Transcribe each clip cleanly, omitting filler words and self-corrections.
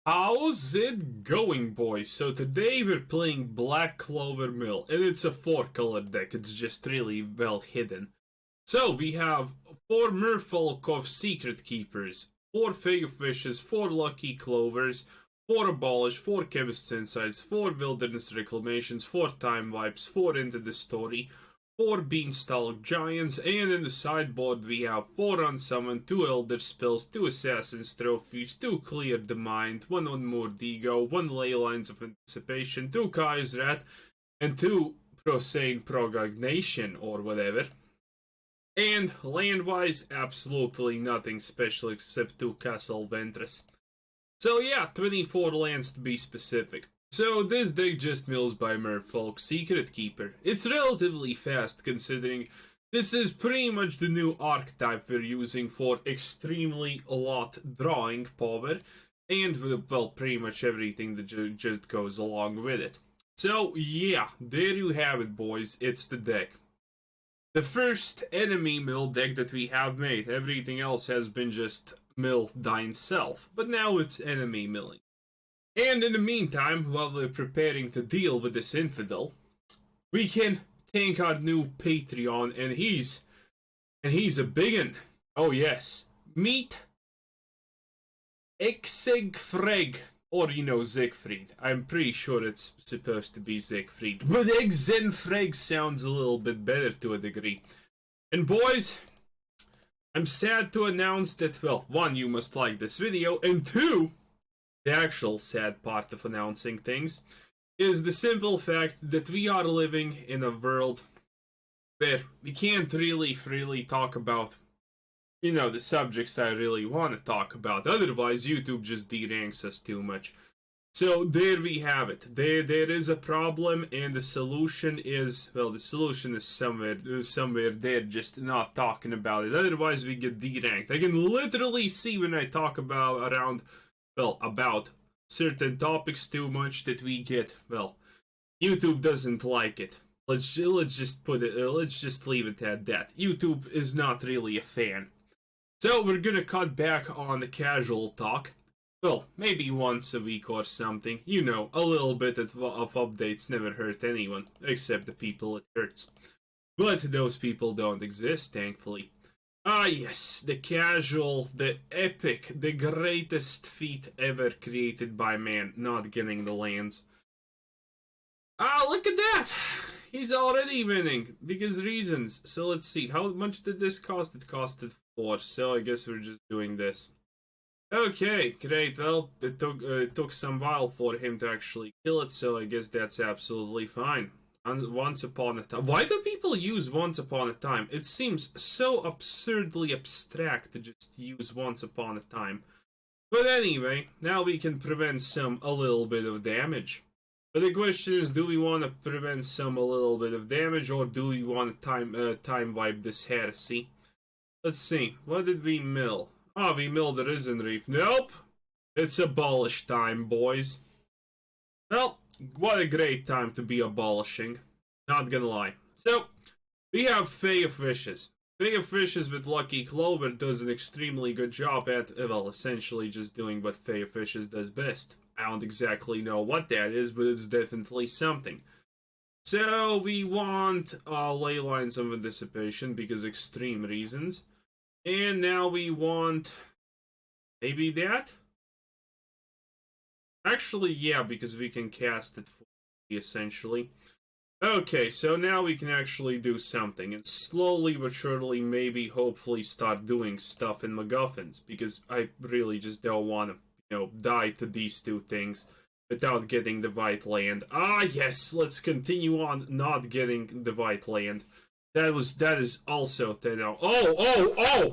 How's it going, boys? So today we're playing Black Clover Mill, and it's a 4-color deck. It's just really well hidden. So we have 4 Merfolk of Secretkeepers, 4 Fae of Wishes, 4 Lucky Clovers, 4 Abolish, 4 Chemist Insights, 4 Wilderness Reclamations, 4 Time Wipes, 4 Into the Story, 4 Beanstalk Giants, and in the sideboard we have 4 Unsummon, 2 Elderspells, 2 Assassin's Trophies, 2 Clear the Mind, 1 Unmoored Ego, 1 Leyline of Anticipation, 2 Kai's Rat, and 2 Precognition or whatever. And land-wise, absolutely nothing special except 2 Castle Vantress. So yeah, 24 lands to be specific. So this deck just mills by Merfolk Secretkeeper. It's relatively fast considering this is pretty much the new archetype we're using for extremely a lot drawing power and well pretty much everything that just goes along with it. So yeah, there you have it, boys, it's the deck. The first enemy mill deck that we have made. Everything else has been just mill thine self, but now it's enemy milling. And in the meantime, while we're preparing to deal with this infidel, we can thank our new Patreon, and he's a biggin. Oh yes, meet Exegfreg, or Siegfried. I'm pretty sure it's supposed to be Siegfried, but Exenfreg sounds a little bit better to a degree. And boys, I'm sad to announce that, well, 1, you must like this video, and 2, the actual sad part of announcing things is the simple fact that we are living in a world where we can't really freely talk about, the subjects I really want to talk about. Otherwise, YouTube just deranks us too much. So there we have it. There is a problem, and the solution is, well, the solution is somewhere there, just not talking about it. Otherwise, we get deranked. I can literally see when I talk about certain topics too much that we get, well, YouTube doesn't like it. Let's just leave it at that. YouTube is not really a fan. So we're gonna cut back on the casual talk. Well, maybe once a week or something. A little bit of updates never hurt anyone, except the people it hurts. But those people don't exist, thankfully. Ah yes, the casual, the epic, the greatest feat ever created by man, not getting the lands. Ah, look at that! He's already winning, because reasons. So let's see, how much did this cost? It costed 4, so I guess we're just doing this. Okay, great, well, it took some while for him to actually kill it, so I guess that's absolutely fine. Once upon a time. Why do people use once upon a time? It seems so absurdly abstract to just use once upon a time. But anyway, now we can prevent a little bit of damage. But the question is, do we want to prevent a little bit of damage, or do we want to time wipe this heresy? Let's see, what did we mill? Oh, we milled the Risen Reef. Nope! It's abolish time, boys. Well, what a great time to be abolishing. Not gonna lie. So, we have Fae of Wishes. Fae of Wishes with Lucky Clover does an extremely good job at, well, essentially just doing what Fae of Wishes does best. I don't exactly know what that is, but it's definitely something. So, we want Leyline of Anticipation because extreme reasons. And now we want maybe that? Actually, yeah, because we can cast it for free, essentially. Okay, so now we can actually do something, and slowly but surely, maybe, hopefully, start doing stuff in MacGuffins, because I really just don't want to, die to these 2 things without getting the white land. Ah, yes, let's continue on not getting the white land. That is also 10 out. Oh!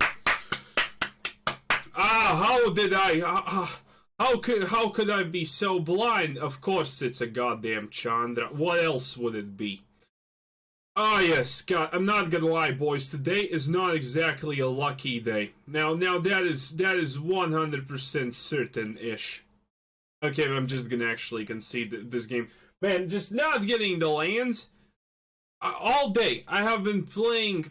Ah, how did I... How could I be so blind? Of course it's a goddamn Chandra. What else would it be? Ah yes, God, I'm not gonna lie, boys. Today is not exactly a lucky day. Now that is 100% certain-ish. Okay, I'm just gonna actually concede this game. Man, just not getting the lands all day. I have been playing,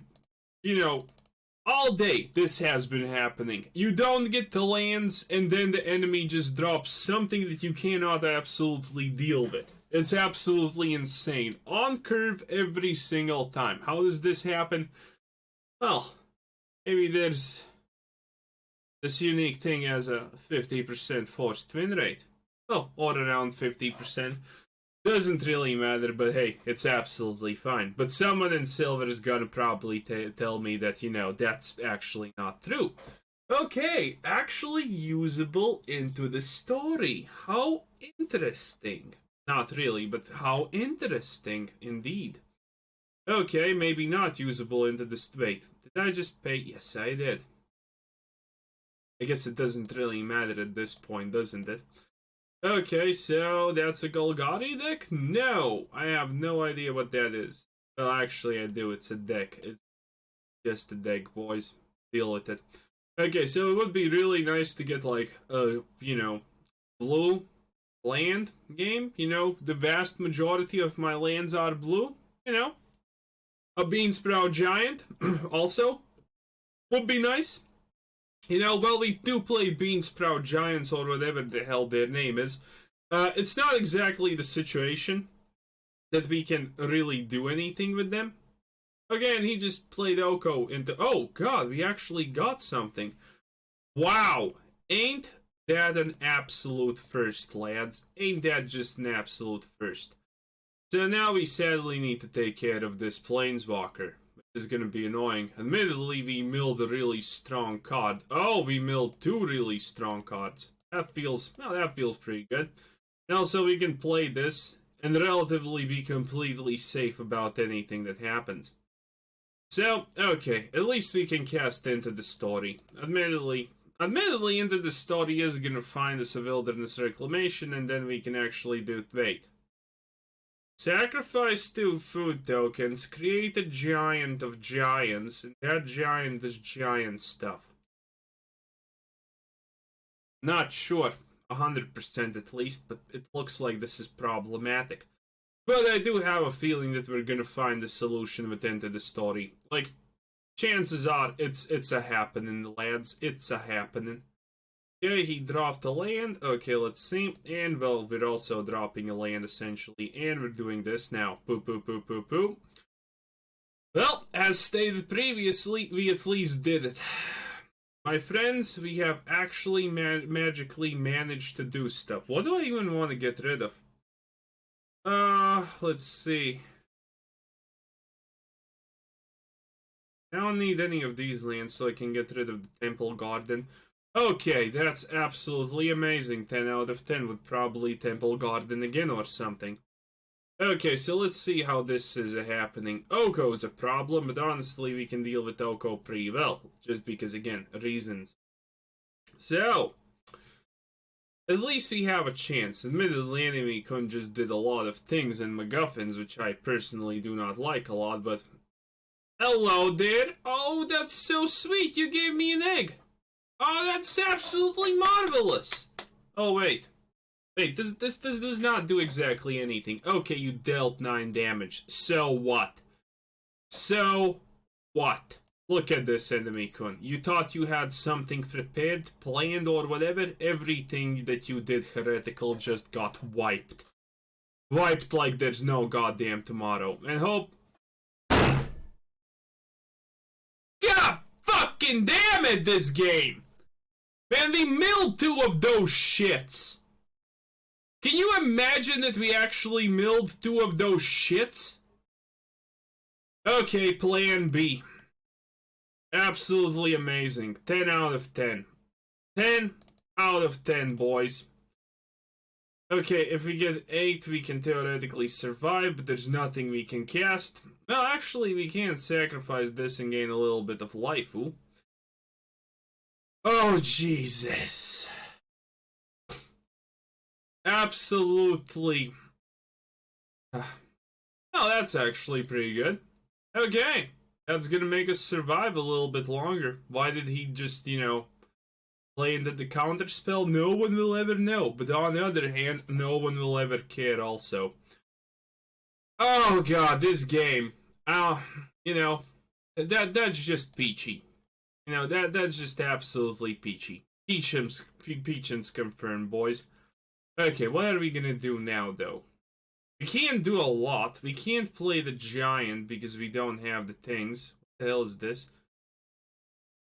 All day, this has been happening. You don't get the lands, and then the enemy just drops something that you cannot absolutely deal with. It's absolutely insane. On curve every single time. How does this happen? Well, maybe there's this unique thing as a 50% forced win rate. Well, or around 50%. Doesn't really matter, but hey, it's absolutely fine. But someone in silver is gonna probably tell me that, you know, that's actually not true. Okay, actually usable into the story. How interesting. Not really, but how interesting indeed. Okay, maybe not usable into the... Wait, did I just pay? Yes, I did. I guess it doesn't really matter at this point, doesn't it? Okay, so that's a Golgari deck? No! I have no idea what that is. Well, actually I do, it's a deck. It's just a deck, boys. Deal with it. Okay, so it would be really nice to get like a, you know, blue land game. You know, the vast majority of my lands are blue. You know, a Beanstalk Giant also would be nice. You know, well, we do play Beanstalk Giants or whatever the hell their name is. It's not exactly the situation that we can really do anything with them. Again, he just played Oko into... Oh, God, we actually got something. Wow. Ain't that an absolute first, lads? Ain't that just an absolute first? So now we sadly need to take care of this Planeswalker. Is going to be annoying. Admittedly, we milled a really strong card. Oh, we milled two really strong cards. That feels, well, that feels pretty good. And also, we can play this and relatively be completely safe about anything that happens. So, okay, at least we can cast into the story. Admittedly, into the story is going to find us a Wilderness Reclamation, and then we can actually do... Wait. Sacrifice 2 food tokens, create a giant of giants, and that giant is giant stuff. Not sure, 100% at least, but it looks like this is problematic. But I do have a feeling that we're gonna find a solution within the story. Like, chances are it's a happening, lads, it's a happening. Okay, he dropped a land. Okay, let's see. And, well, we're also dropping a land, essentially. And we're doing this now. Poo, poo, poo, poo, poo. Well, as stated previously, we at least did it. My friends, we have actually magically managed to do stuff. What do I even want to get rid of? Let's see. I don't need any of these lands, so I can get rid of the Temple Garden. Okay, that's absolutely amazing. 10 out of 10 would probably Temple Garden again or something. Okay, so let's see how this is happening. Oko is a problem, but honestly we can deal with Oko pretty well. Just because, again, reasons. So, at least we have a chance. Admittedly, enemy Kun just did a lot of things and MacGuffins, which I personally do not like a lot, but... Hello there! Oh, that's so sweet, you gave me an egg! Oh, that's absolutely marvelous! Oh, wait. Wait, this does not do exactly anything. Okay, you dealt 9 damage. So what? So what? Look at this, enemy-kun. You thought you had something prepared, planned, or whatever? Everything that you did heretical just got wiped. Wiped like there's no goddamn tomorrow. And hope... God fucking damn it, this game! Man, we milled 2 of those shits. Can you imagine that we actually milled 2 of those shits? Okay, plan B. Absolutely amazing. 10 out of 10. 10 out of 10, boys. Okay, if we get 8, we can theoretically survive, but there's nothing we can cast. Well, actually, we can sacrifice this and gain a little bit of life, ooh. Oh, Jesus. Absolutely. Oh, that's actually pretty good. Okay. That's gonna make us survive a little bit longer. Why did he just, you know, play into the counter spell? No one will ever know. But on the other hand, no one will ever care also. Oh, God, this game. You know, that's just peachy. You know, that's just absolutely peachy. Peachums confirmed, boys. Okay, what are we gonna do now, though? We can't do a lot. We can't play the giant because we don't have the things. What the hell is this?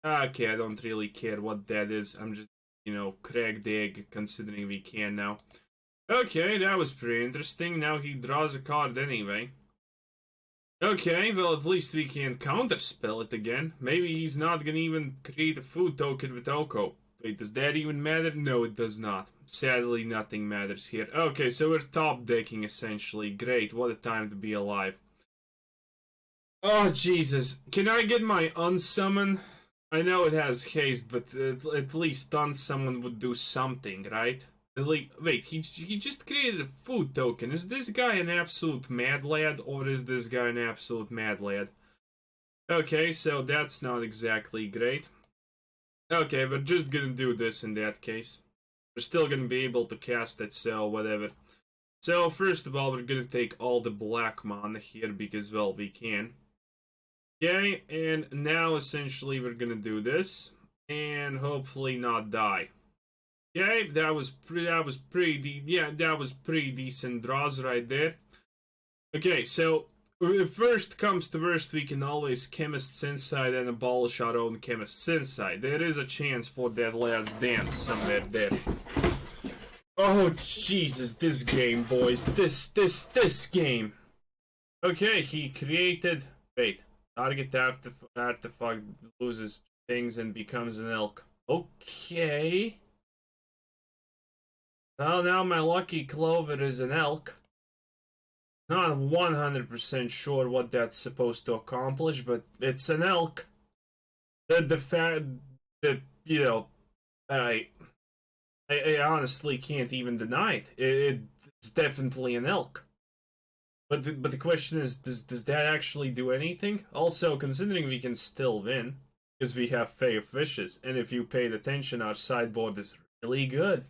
Okay, I don't really care what that is. I'm just, you know, crack the egg considering we can now. Okay, that was pretty interesting. Now he draws a card anyway. Okay, well at least we can counterspell it again. Maybe he's not gonna even create a food token with Oko. Wait, does that even matter? No, it does not. Sadly, nothing matters here. Okay, so we're top decking essentially. Great, what a time to be alive. Oh, Jesus. Can I get my Unsummon? I know it has haste, but at least Unsummon would do something, right? Wait, he just created a food token. Is this guy an absolute mad lad, or is this guy an absolute mad lad? Okay, so that's not exactly great. Okay, we're just gonna do this in that case. We're still gonna be able to cast it, so whatever. So, first of all, we're gonna take all the black mana here, because, well, we can. Okay, and now, essentially, we're gonna do this, and hopefully not die. Okay, that was pretty decent draws right there. Okay, so if worst comes to worst, we can always Chemist's Inside and abolish our own Chemist's Inside. There is a chance for that last dance somewhere there. Oh Jesus, this game, boys, this game. Okay, he created. Wait, target artifact loses things and becomes an elk. Okay. Well, now my Lucky Clover is an elk. Not 100% sure what that's supposed to accomplish, but it's an elk. The fact that, you know, I honestly can't even deny it. It's definitely an elk. But the question is, does that actually do anything? Also, considering we can still win, because we have Fae of Wishes, and if you paid attention, our sideboard is really good.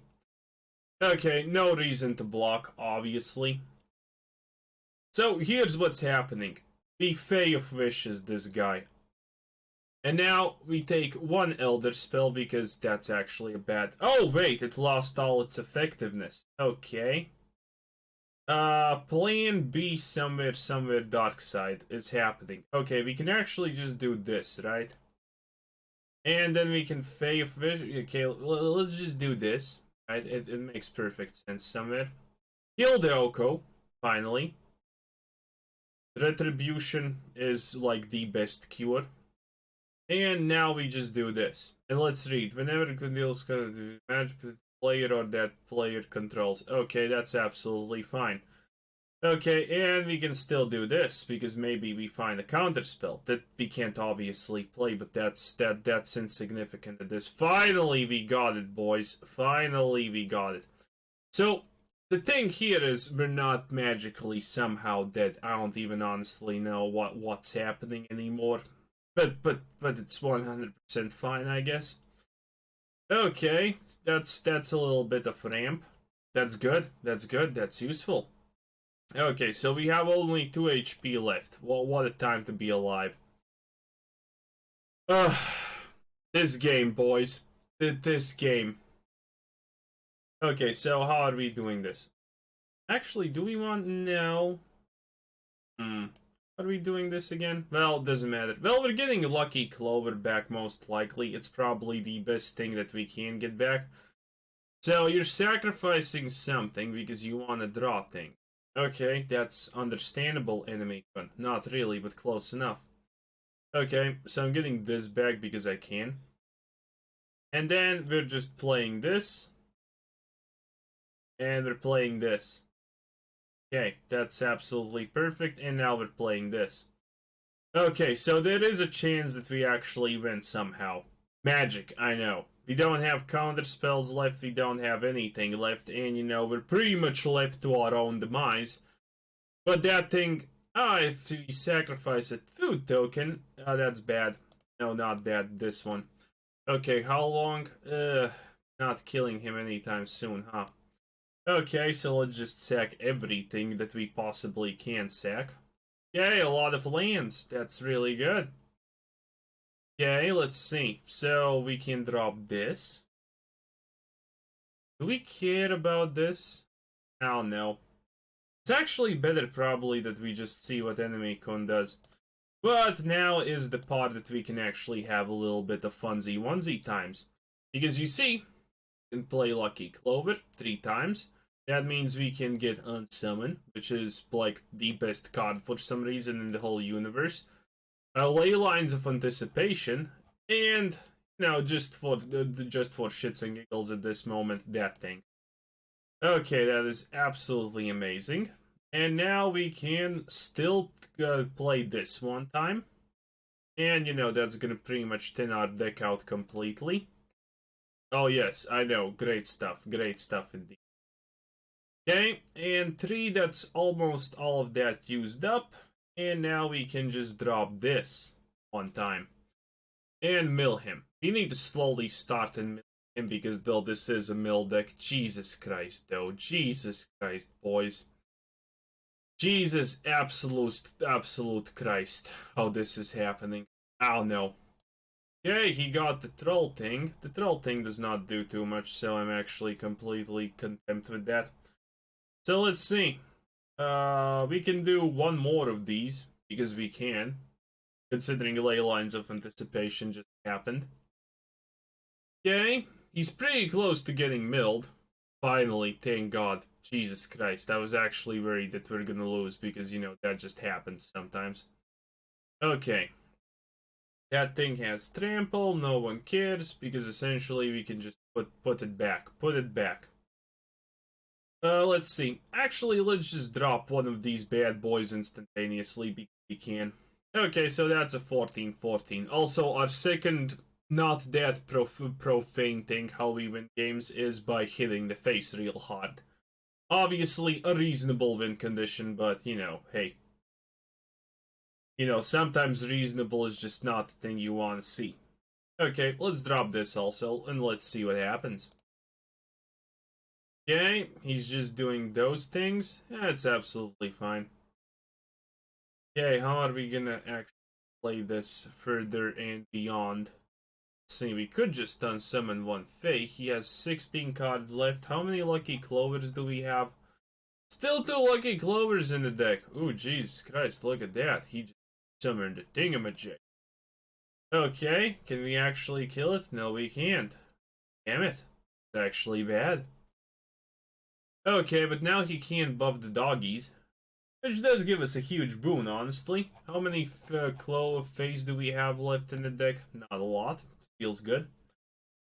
Okay, no reason to block, obviously. So, here's what's happening. We Fae of Wishes this guy. And now, we take one Elderspell, because that's actually a bad... Oh, wait, it lost all its effectiveness. Okay. Plan B somewhere dark side is happening. Okay, we can actually just do this, right? And then we can Fae of Wishes... Okay, let's just do this. Right? It makes perfect sense somewhere. Kill the Oko, finally. Retribution is like the best cure. And now we just do this. And let's read. Whenever it deals match player or that player controls. Okay, that's absolutely fine. Okay, and we can still do this, because maybe we find a counterspell that we can't obviously play, but that's insignificant at this. Finally we got it, boys. Finally we got it. So, the thing here is, we're not magically somehow dead. I don't even honestly know what's happening anymore. But it's 100% fine, I guess. Okay, that's a little bit of ramp. That's good, that's useful. Okay, so we have only 2 HP left. Well, what a time to be alive. This game, boys. This game. Okay, so how are we doing this? Actually, do we want... No. How are we doing this again? Well, it doesn't matter. Well, we're getting Lucky Clover back, most likely. It's probably the best thing that we can get back. So, you're sacrificing something because you want to draw things. Okay, that's understandable, enemy. Not really, but close enough. Okay, so I'm getting this back because I can. And then we're just playing this. And we're playing this. Okay, that's absolutely perfect. And now we're playing this. Okay, so there is a chance that we actually win somehow. Magic, I know. We don't have counter spells left, we don't have anything left, and you know, we're pretty much left to our own demise. But that thing, if we sacrifice a food token, that's bad. No, not that, this one. Okay, how long? Not killing him anytime soon, huh? Okay, so let's just sack everything that we possibly can sack. Yay, a lot of lands, that's really good. Okay, let's see. So we can drop this. Do we care about this? I don't know. It's actually better probably that we just see what enemy con does. But now is the part that we can actually have a little bit of funsy onesie times. Because you see, we can play Lucky Clover 3 times. That means we can get Unsummon, which is like the best card for some reason in the whole universe. Leylines of Anticipation, and you know, just for shits and giggles at this moment, that thing. Okay, that is absolutely amazing. And now we can still play this one time. And, you know, that's gonna pretty much thin our deck out completely. Oh, yes, I know. Great stuff. Great stuff indeed. Okay, and 3, that's almost all of that used up. And now we can just drop this one time. And mill him. We need to slowly start and mill him because, though this is a mill deck, Jesus Christ, though. Jesus Christ, boys. Jesus, absolute Christ, how this is happening. I don't know. Okay, he got the troll thing. The troll thing does not do too much, so I'm actually completely content with that. So let's see. We can do one more of these, because we can. Considering Leylines of Anticipation just happened. Okay, he's pretty close to getting milled. Finally, thank God. Jesus Christ, I was actually worried that we're gonna lose because, you know, that just happens sometimes. Okay. That thing has trample, no one cares, because essentially we can just put it back. Put it back. Let's see. Actually, let's just drop one of these bad boys instantaneously because we can. Okay, so that's a 14-14. Also, our second not that profane thing how we win games is by hitting the face real hard. Obviously, a reasonable win condition, but, you know, hey. You know, sometimes reasonable is just not the thing you want to see. Okay, let's drop this also, and let's see what happens. Okay, he's just doing those things. That's absolutely fine. Okay, how are we gonna actually play this further and beyond? Let's see, we could just unsummon one Fae. He has 16 cards left. How many Lucky Clovers do we have? Still 2 Lucky Clovers in the deck. Ooh, Jesus Christ, look at that. He just summoned a thingamajig. Okay, can we actually kill it? No, we can't. Damn it. It's actually bad. Okay, but now he can buff the doggies. Which does give us a huge boon, honestly. How many Faes do we have left in the deck? Not a lot. Feels good.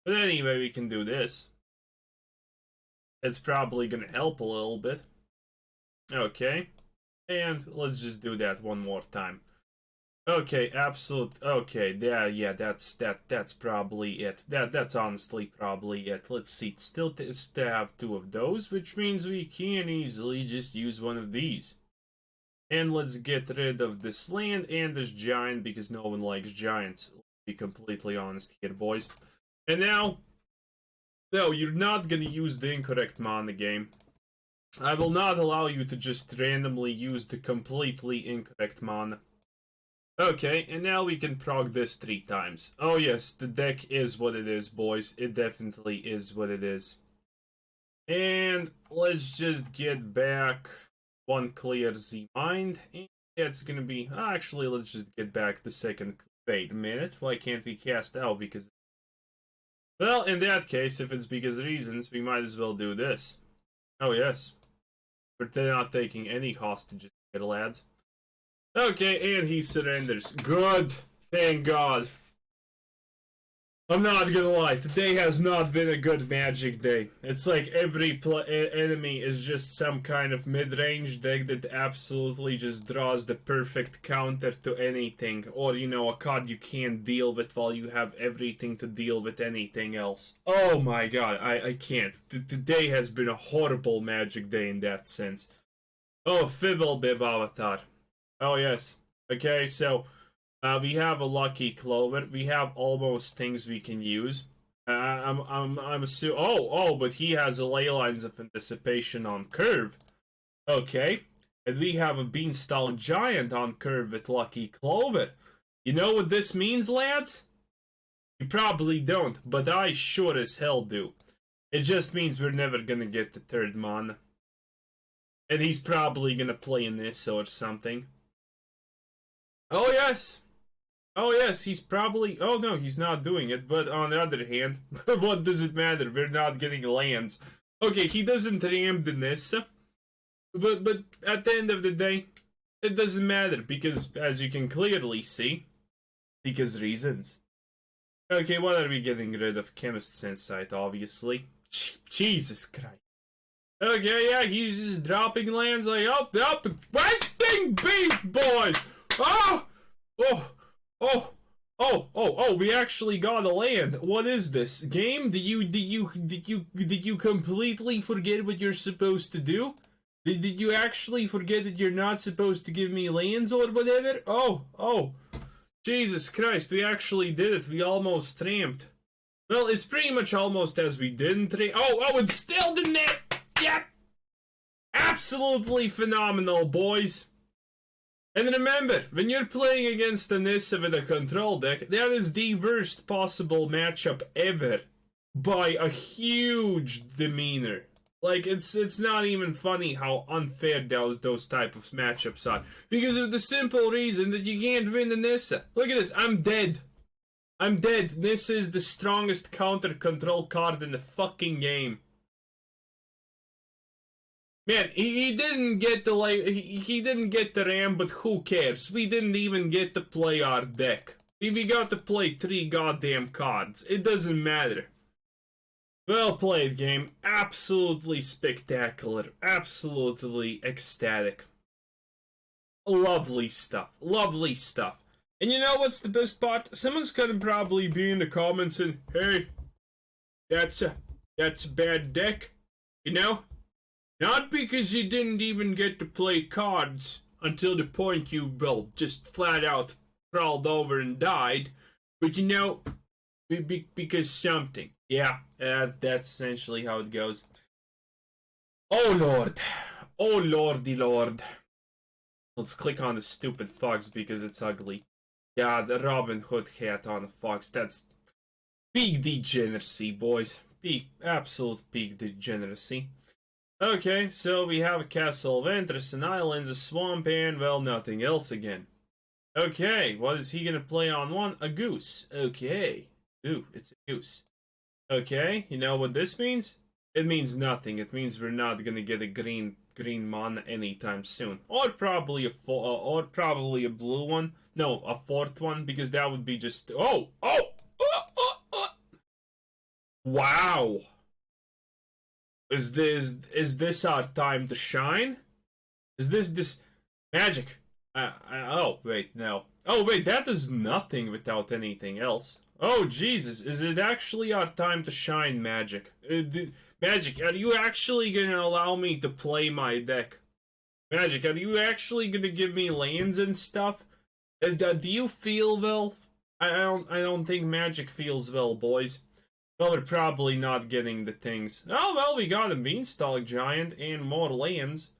But anyway, we can do this. It's probably gonna help a little bit. Okay. And let's just do that one more time. Okay, okay, yeah, that's probably it. That's honestly probably it. Let's see, still have 2 of those, which means we can easily just use one of these. And let's get rid of this land and this giant, because no one likes giants. Let's be completely honest here, boys. And now, no, you're not gonna use the incorrect mana game. I will not allow you to just randomly use the completely incorrect mana. Okay, and now we can prog this 3 times. Oh yes, the deck is what it is, boys. It definitely is what it is. And let's just get back one clear Z mind. And it's gonna be... actually, let's just get back the second... Wait a minute, why can't we cast out? Because... well, in that case, if it's because of reasons, we might as well do this. Oh yes. But they're not taking any hostages here, lads. Okay, and he surrenders. Good. Thank God. I'm not gonna lie, today has not been a good Magic day. It's like every enemy is just some kind of mid-range deck that absolutely just draws the perfect counter to anything. Or, you know, a card you can't deal with while you have everything to deal with anything else. Oh my God, I can't. Today has been a horrible Magic day in that sense. Oh, Fibblebib Avatar. Oh yes. Okay, so we have a Lucky Clover. We have almost things we can use. I'm assuming. Oh, but he has a Leylines of Anticipation on curve. Okay, and we have a Beanstalk Giant on curve with Lucky Clover. You know what this means, lads? You probably don't, but I sure as hell do. It just means we're never gonna get the third mana. And he's probably gonna play in this or something. Oh yes! Oh yes, he's probably... Oh no, he's not doing it, but on the other hand, what does it matter? We're not getting lands. Okay, he doesn't ramp the Nissa, but at the end of the day, it doesn't matter, because as you can clearly see, because reasons. Okay, what are we getting rid of? Chemist's Insight, obviously. Jesus Christ. Okay, yeah, he's just dropping lands like, up, Westing Beast, boys! Oh! Oh, we actually got a land. What is this? Game? Did you completely forget what you're supposed to do? Did you actually forget that you're not supposed to give me lands or whatever? Oh. Jesus Christ, we actually did it. We almost tramped. Well, it's pretty much almost as we didn't tramp. Oh, it's still the net! Yep! Absolutely phenomenal, boys. And remember, when you're playing against a Nissa with a control deck, that is the worst possible matchup ever. By a huge demeanor. Like, it's not even funny how unfair those type of matchups are. Because of the simple reason that you can't win the Nissa. Look at this, I'm dead. I'm dead. Nissa is the strongest counter control card in the fucking game. Man, he didn't get the he didn't get the RAM, but who cares? We didn't even get to play our deck. We got to play 3 goddamn cards. It doesn't matter. Well played, game. Absolutely spectacular. Absolutely ecstatic. Lovely stuff. Lovely stuff. And you know what's the best part? Someone's gonna probably be in the comments and, hey, that's a bad deck, you know? Not because you didn't even get to play cards until the point you, well, just flat out crawled over and died, but you know, because something. Yeah, that's essentially how it goes. Oh lord. Oh lordy lord. Let's click on the stupid fox because it's ugly. Yeah, the Robin Hood hat on a fox. That's peak degeneracy, boys. Absolute peak degeneracy. Okay, so we have a Castle Vantress, an islands, a swamp, and, well, nothing else again. Okay, what is he gonna play on one? A goose. Okay. Ooh, it's a goose. Okay, you know what this means? It means nothing. It means we're not gonna get a green mana anytime soon. Or probably a blue one. No, a 4th one, because that would be just... Wow! Is this our time to shine? Is this magic? Oh wait, no. Oh wait, that is nothing without anything else. Oh Jesus, is it actually our time to shine, Magic? Magic, are you actually gonna allow me to play my deck? Magic, are you actually gonna give me lands and stuff? Do you feel well? I don't think Magic feels well, boys. Well, we're probably not getting the things. Oh, well, we got a Beanstalk Giant and more lands.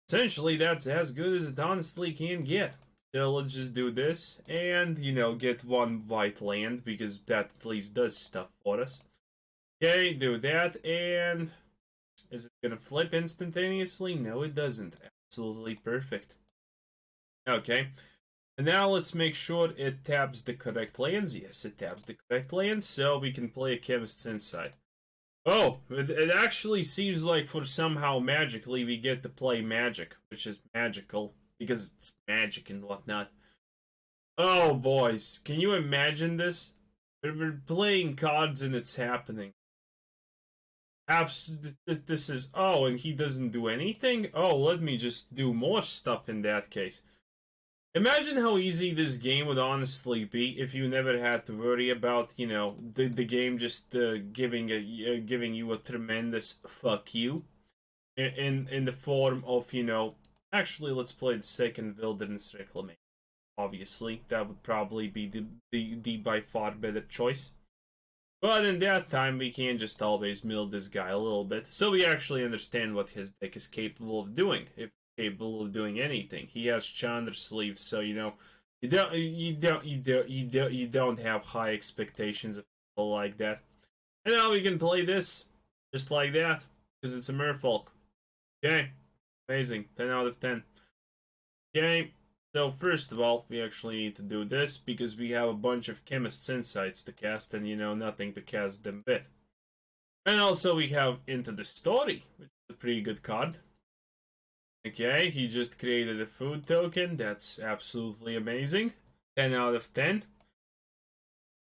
Essentially, that's as good as it honestly can get. So let's just do this and, you know, get 1 white land because that at least does stuff for us. Okay, do that, and is it gonna flip instantaneously? No, it doesn't. Absolutely perfect. Okay. And now let's make sure it taps the correct lands. Yes, it taps the correct lands, so we can play a Chemist's Insight. Oh, it actually seems like for somehow magically we get to play magic, which is magical, because it's magic and whatnot. Oh, boys, can you imagine this? We're playing cards and it's happening. This is... Oh, and he doesn't do anything? Oh, let me just do more stuff in that case. Imagine how easy this game would honestly be if you never had to worry about, you know, the game just giving you a tremendous fuck you in the form of, you know, actually let's play the second Wilderness Reclamation. Obviously, that would probably be the by far better choice. But in that time, we can just always mill this guy a little bit, so we actually understand what his deck is capable of doing. If capable of doing anything. He has Chandra sleeves, so, you know, You don't have high expectations of people like that. And now we can play this just like that because it's a Merfolk. Okay, amazing. 10 out of 10. Okay, so first of all, we actually need to do this because we have a bunch of Chemist's Insights to cast, and nothing to cast them with. And also we have Into the Story, which is a pretty good card. Okay, he just created a food token. That's absolutely amazing. 10 out of 10.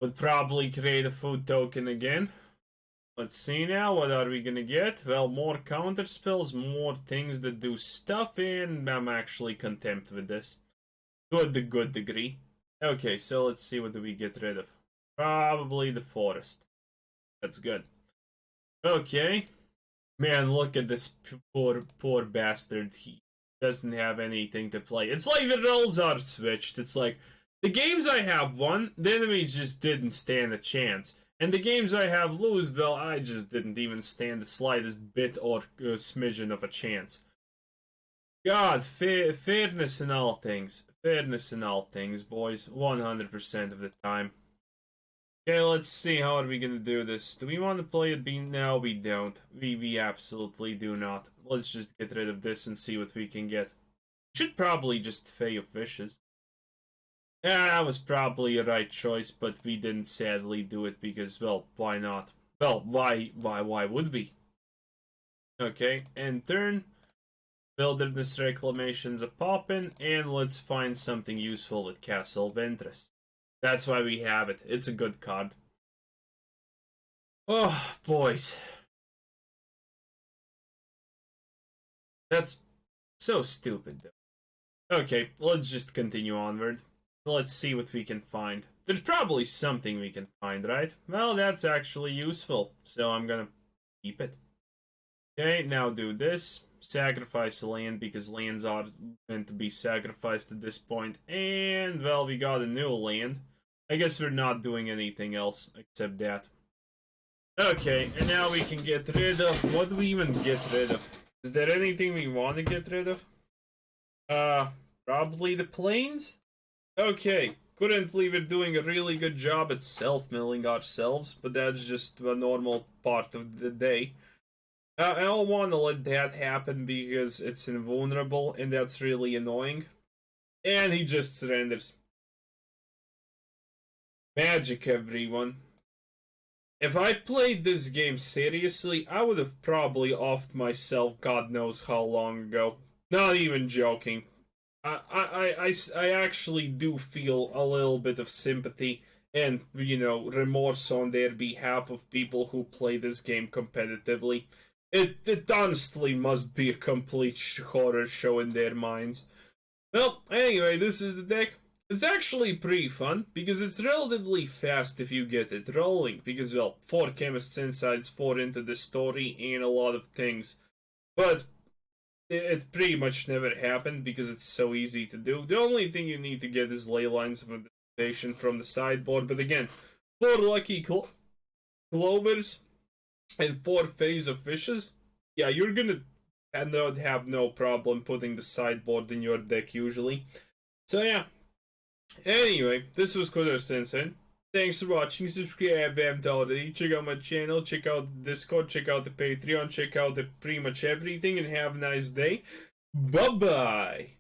Would probably create a food token again. Let's see now, what are we gonna get? Well, more counter spells, more things that do stuff, and I'm actually content with this. To a good degree. Okay, so let's see what do we get rid of. Probably the forest. That's good. Okay. Man, look at this poor bastard. He doesn't have anything to play. It's like the roles are switched. It's like, the games I have won, the enemies just didn't stand a chance. And the games I have lose, well, I just didn't even stand the slightest bit or smidgen of a chance. God, fairness in all things. Fairness in all things, boys. 100% of the time. Okay, let's see, how are we gonna do this? Do we want to play it bean? No, we don't. We absolutely do not. Let's just get rid of this and see what we can get. Should probably just Fae of Wishes. Yeah, that was probably a right choice, but we didn't sadly do it because, well, why not? Well, why would we? Okay, end turn. Wilderness Reclamation's a poppin', and let's find something useful with Castle Vantress. That's why we have it. It's a good card. Oh, boys. That's so stupid, though. Okay, let's just continue onward. Let's see what we can find. There's probably something we can find, right? Well, that's actually useful, so I'm gonna keep it. Okay, now do this. Sacrifice a land, because lands are meant to be sacrificed at this point. And, well, we got a new land. I guess we're not doing anything else except that. Okay, and now we can get rid of... What do we even get rid of? Is there anything we want to get rid of? Probably the plains? Okay, currently we're doing a really good job at self-milling ourselves, but that's just a normal part of the day. I don't want to let that happen because it's invulnerable, and that's really annoying. And he just surrenders. Magic, everyone. If I played this game seriously, I would have probably offed myself God knows how long ago. Not even joking. I actually do feel a little bit of sympathy and, remorse on their behalf of people who play this game competitively. It honestly must be a complete horror show in their minds. Well, anyway, this is the deck. It's actually pretty fun, because it's relatively fast if you get it rolling, because, well, 4 Chemist's Insights, 4 into the story, and a lot of things. But it pretty much never happened, because it's so easy to do. The only thing you need to get is Leyline of Anticipation from the sideboard, but again, 4 Lucky Clovers and 4 Fae of Wishes, yeah, you're gonna have no problem putting the sideboard in your deck usually. So yeah. Anyway, this was Clover Sensei. Thanks for watching. Subscribe if you haven't already. Check out my channel, check out the Discord, check out the Patreon, check out pretty much everything, and have a nice day. Bye bye.